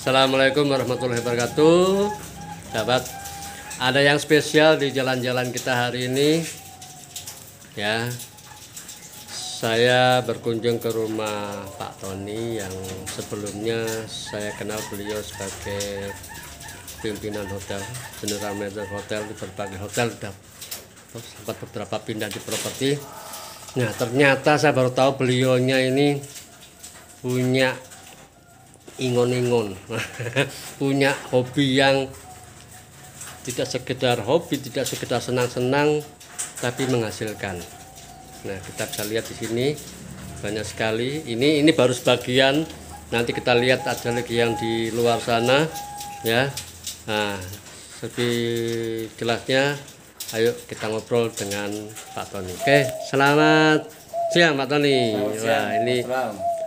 Assalamualaikum warahmatullahi wabarakatuh. Sahabat, ada yang spesial di jalan-jalan kita hari ini. Ya, saya berkunjung ke rumah Pak Tony yang sebelumnya saya kenal beliau sebagai pimpinan hotel, general manager hotel di berbagai hotel, terus sempat beberapa pindah di properti. Nah, ternyata saya baru tahu beliaunya ini punya ingon-ingon punya hobi yang tidak sekedar hobi, tidak sekedar senang-senang, tapi menghasilkan. Nah, kita bisa lihat di sini banyak sekali. Ini baru sebagian. Nanti kita lihat ada lagi yang di luar sana, ya. Nah, lebih jelasnya, ayo kita ngobrol dengan Pak Tony. Oke, selamat siang Pak Tony. Wah, ini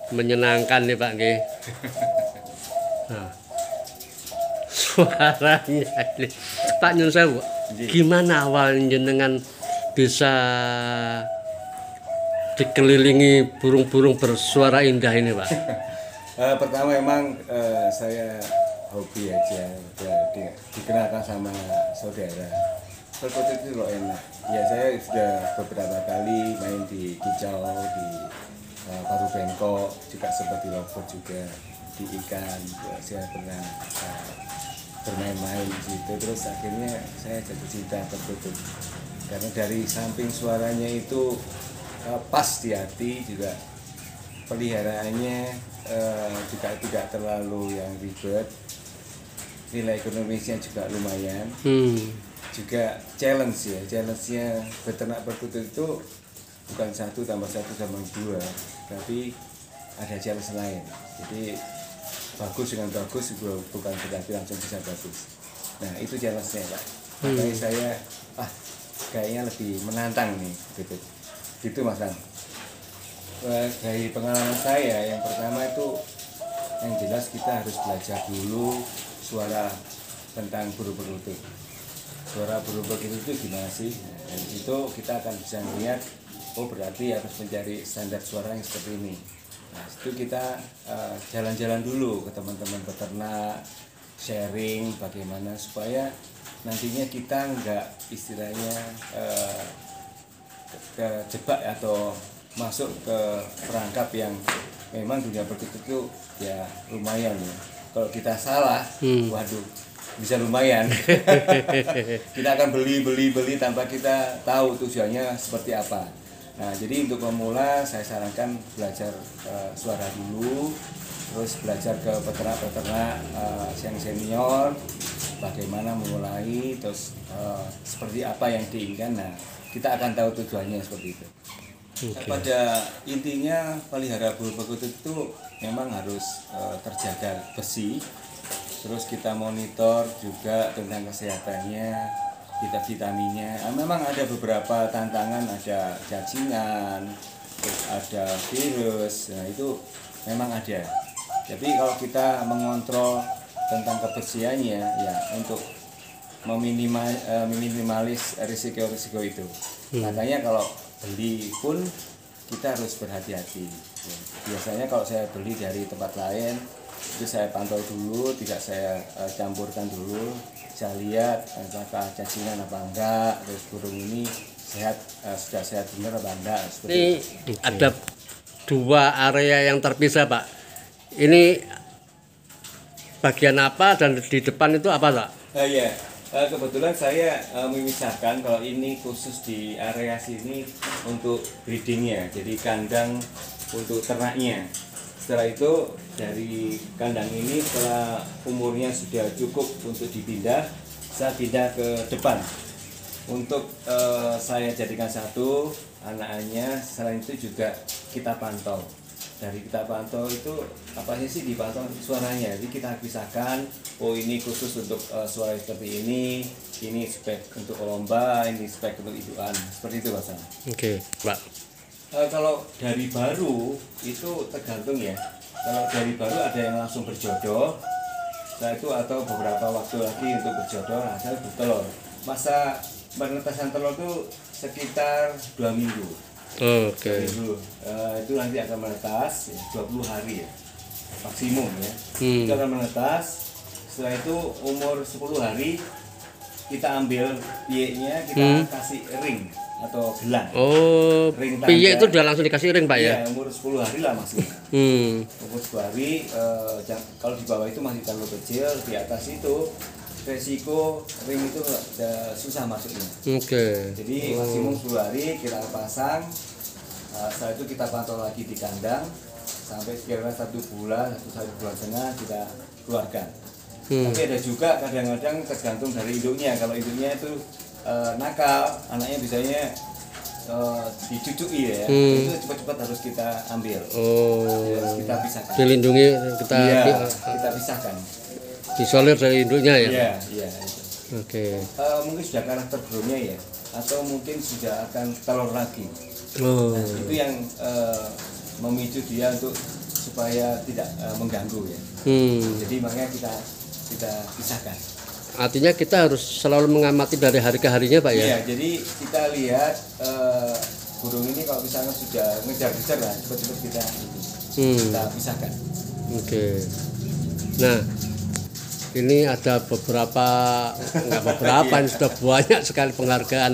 menyenangkan nih Pak G. Nah, suaranya ini Pak Nyun Sewu, gimana awalnya jenengan bisa dikelilingi burung-burung bersuara indah ini Pak? Pertama emang saya hobi aja, dikenalkan sama saudara. Perkutut itu loh enak. Ya saya sudah beberapa kali main di Kicau, di Paru Bengkok, juga sempat di Lombok juga, di ikan juga saya pernah bermain-main di situ. Terus akhirnya saya jatuh cinta perkutut karena dari samping suaranya itu pas di hati, juga peliharaannya juga tidak terlalu yang ribet, nilai ekonomisnya juga lumayan. Juga challenge-nya beternak perkutut itu bukan 1 + 1 = 2, tapi ada challenge lain. Jadi bagus dengan bagus bukan berarti langsung bisa bagus. Nah, itu challenge-nya Pak. Makanya saya kayaknya lebih menantang nih gitu Mas Ran. Dari pengalaman saya, yang pertama itu yang jelas kita harus belajar dulu suara tentang burung perkutut. Suara burung perkutut itu gimana sih? Dan itu kita akan bisa melihat, oh berarti harus mencari standar suara yang seperti ini. Nah, itu kita jalan-jalan dulu ke teman-teman peternak, sharing bagaimana supaya nantinya kita nggak istilahnya kejebak atau masuk ke perangkap yang memang dunia perkutut itu ya lumayan ya. Kalau kita salah, waduh, bisa lumayan. Kita akan beli tanpa kita tahu tujuannya seperti apa. Nah, jadi untuk pemula saya sarankan belajar suara dulu, terus belajar ke peternak-peternak yang senior, bagaimana memulai, terus seperti apa yang diinginkan. Nah, kita akan tahu tujuannya seperti itu. Okay. Pada intinya pelihara burung perkutut itu memang harus terjaga bersih, terus kita monitor juga tentang kesehatannya, vitaminnya. Memang ada beberapa tantangan, ada cacingan, terus ada virus. Nah, itu memang ada. Tapi kalau kita mengontrol tentang kebersihannya, ya untuk meminimalis risiko itu. Makanya kalau beli pun kita harus berhati-hati. Biasanya kalau saya beli dari tempat lain, itu saya pantau dulu, tidak saya campurkan dulu. Saya lihat apakah cacingan apa enggak, terus burung ini sehat, sudah sehat benar apa enggak. Ini ada 2 area yang terpisah Pak. Ini bagian apa dan di depan itu apa Pak? Iya, kebetulan saya memisahkan. Kalau ini khusus di area sini untuk breedingnya, jadi kandang untuk ternaknya. Setelah itu dari kandang ini, setelah umurnya sudah cukup untuk dipindah, saya pindah ke depan untuk saya jadikan satu anaknya. Selain itu juga kita pantau. Dari kita pantau itu apa sih dipantau suaranya. Jadi kita pisahkan, oh ini khusus untuk suara seperti ini spek untuk lomba, ini spek untuk indukan, seperti itu Mas. Oke, Pak. Kalau dari baru itu tergantung ya. Kalau dari baru ada yang langsung berjodoh, setelah itu atau beberapa waktu lagi untuk berjodoh, hasil bertelur. Masa penetasan telur itu sekitar 2 minggu. Oke. Itu nanti akan menetas 20 hari ya. maksimum ya. Itu akan menetas. Setelah itu umur 10 hari kita ambil piyeknya, kita kasih ring atau gelang. Oh, Ring tanda. piyek itu udah langsung dikasih ring Pak ya? Iya, umur 10 hari lah maksudnya. Umur 10 hari, kalau di bawah itu masih terlalu kecil, di atas itu resiko ring itu susah masuknya. Oke. Jadi maksimum 10 hari kita pasang, setelah itu kita pantau lagi di kandang sampai kira-kira 1 bulan, 1 bulan setengah kita keluarkan. Tapi ada juga kadang-kadang tergantung dari induknya. Kalau induknya itu nakal, anaknya biasanya dicucui ya, itu cepat-cepat harus kita ambil. Harus kita pisahkan. Dilindungi kita. Iya, kita pisahkan. Isolir dari induknya ya. Iya, iya. Oke. Mungkin sudah karakter burungnya ya, atau mungkin sudah akan telur lagi. Oh. Nah, itu yang memicu dia untuk supaya tidak mengganggu ya. Jadi makanya kita pisahkan. Artinya kita harus selalu mengamati dari hari ke harinya Pak ya? Iya, jadi kita lihat burung ini kalau misalnya sudah ngejar-ngejar lah, cepat-cepat kita pisahkan. Oke. Nah, ini ada beberapa, enggak beberapa, ini sudah banyak sekali penghargaan.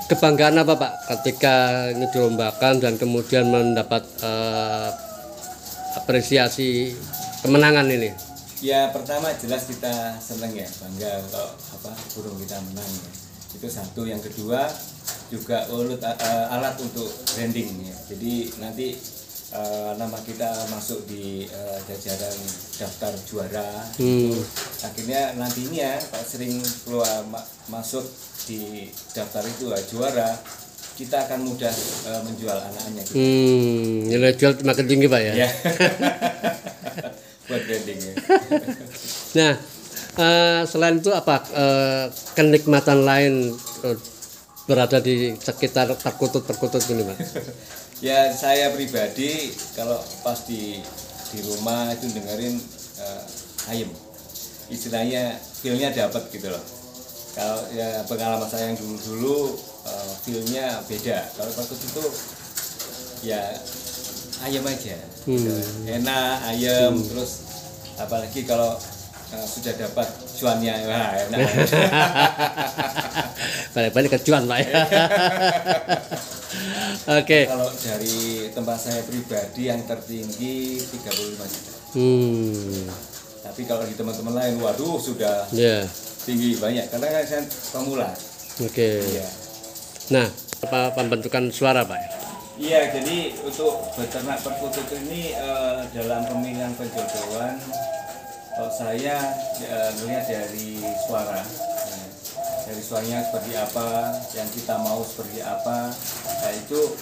Kebanggaan apa Pak ketika ini dilombakan dan kemudian mendapat apresiasi kemenangan ini? Ya pertama jelas kita senang ya, bangga kalau burung kita menang ya. Itu satu. Yang kedua juga alat untuk branding ya. Jadi nanti nama kita masuk di jajaran daftar juara. Akhirnya nantinya kalau sering keluar masuk di daftar itu juara, kita akan mudah menjual anak-anaknya. Nilai jual makin tinggi Pak ya? Ya. Buat branding ya. Nah, selain itu apa kenikmatan lain berada di sekitar perkutut ini Pak? Ya saya pribadi kalau pas di rumah itu dengerin ayem, istilahnya feelnya dapat gitu loh. Kalau ya pengalaman saya yang dulu feelnya beda. Kalau perkutut itu ya ayam aja, gitu. Enak ayam, terus apalagi kalau sudah dapat cuannya, wah enak. Balik-balik ke cuan Pak ya. Oke. Kalau dari tempat saya pribadi yang tertinggi 35 juta. Tapi kalau di teman-teman lain, waduh sudah tinggi banyak. Karena kan saya pemula. Oke. Iya. Nah, apa pembentukan suara Pak? Iya, jadi untuk beternak perkutut ini dalam pemilihan penjodohan, kalau saya melihat dari suara, dari suaranya seperti apa, yang kita mau seperti apa, nah itu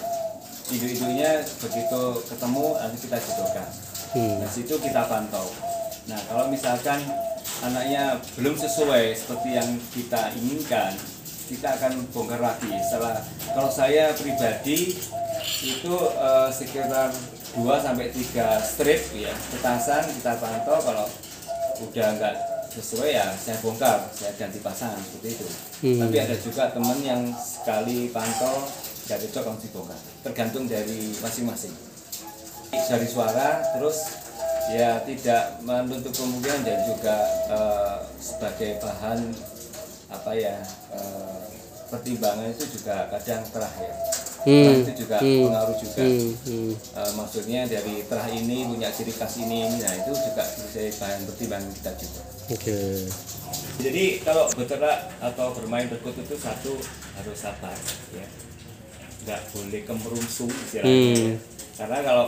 ide-idenya begitu ketemu nanti kita jodohkan. Nah situ kita pantau. Nah kalau misalkan anaknya belum sesuai seperti yang kita inginkan, kita akan bongkar lagi. Kalau saya pribadi itu sekitar 2-3 strip ya, petasan kita pantau. Kalau udah nggak sesuai ya saya bongkar, saya ganti pasang seperti itu. Tapi ada juga teman yang sekali pantau nggak cocok langsung dibongkar, tergantung dari masing-masing. Dari suara terus ya tidak menutup kemungkinan dan juga sebagai bahan pertimbangan itu juga kadang terah ya. Itu juga pengaruh juga. Maksudnya dari terah ini punya ciri khas ini, nah itu juga bisa bahan pertimbangan kita juga. Jadi kalau beternak atau bermain perkutut itu satu harus sabar ya, nggak boleh kemerungsung istilahnya. Karena kalau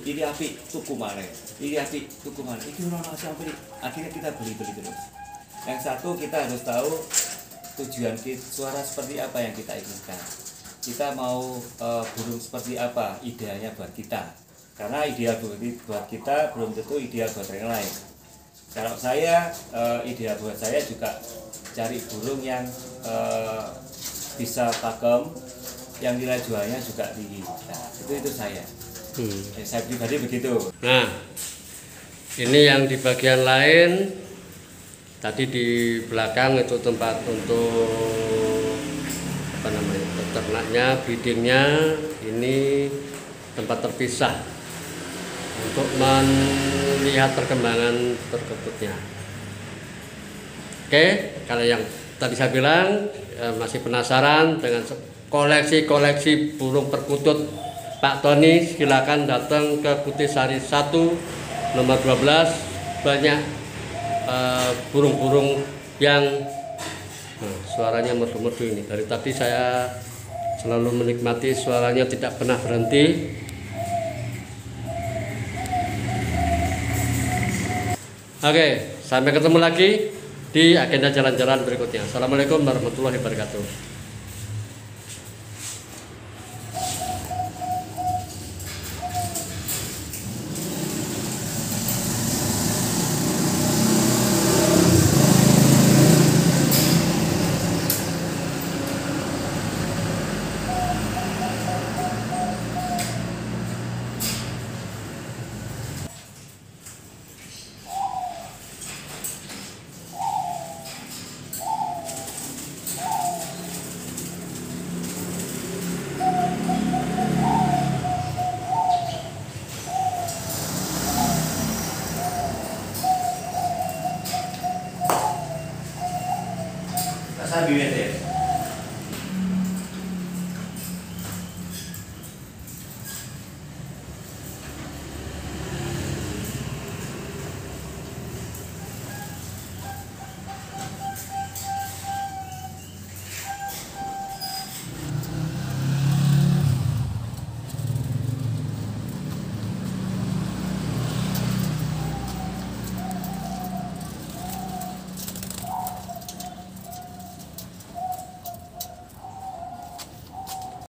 ini api tuku mana, ini api tuku mana, itu orang sampai akhirnya kita beli terus. Yang satu kita harus tahu tujuan kita, suara seperti apa yang kita inginkan. Kita mau burung seperti apa idealnya buat kita. Karena ideal buat kita belum tentu ideal buat orang lain. Kalau saya ideal buat saya juga cari burung yang bisa pakem, yang nilai jualnya juga tinggi. Nah, itu saya. Saya pribadi begitu. Nah, ini yang di bagian lain tadi di belakang itu tempat untuk peternaknya, breedingnya. Ini tempat terpisah. untuk melihat perkembangan perkututnya. Oke, kalau yang tadi saya bilang masih penasaran dengan koleksi-koleksi burung perkutut Pak Tony, silakan datang ke Kutisari 1 nomor 12. Banyak burung-burung yang suaranya merdu-merdu ini. Dari tadi saya selalu menikmati suaranya, tidak pernah berhenti. Oke, sampai ketemu lagi di agenda jalan-jalan berikutnya. Assalamualaikum warahmatullahi wabarakatuh. Sabi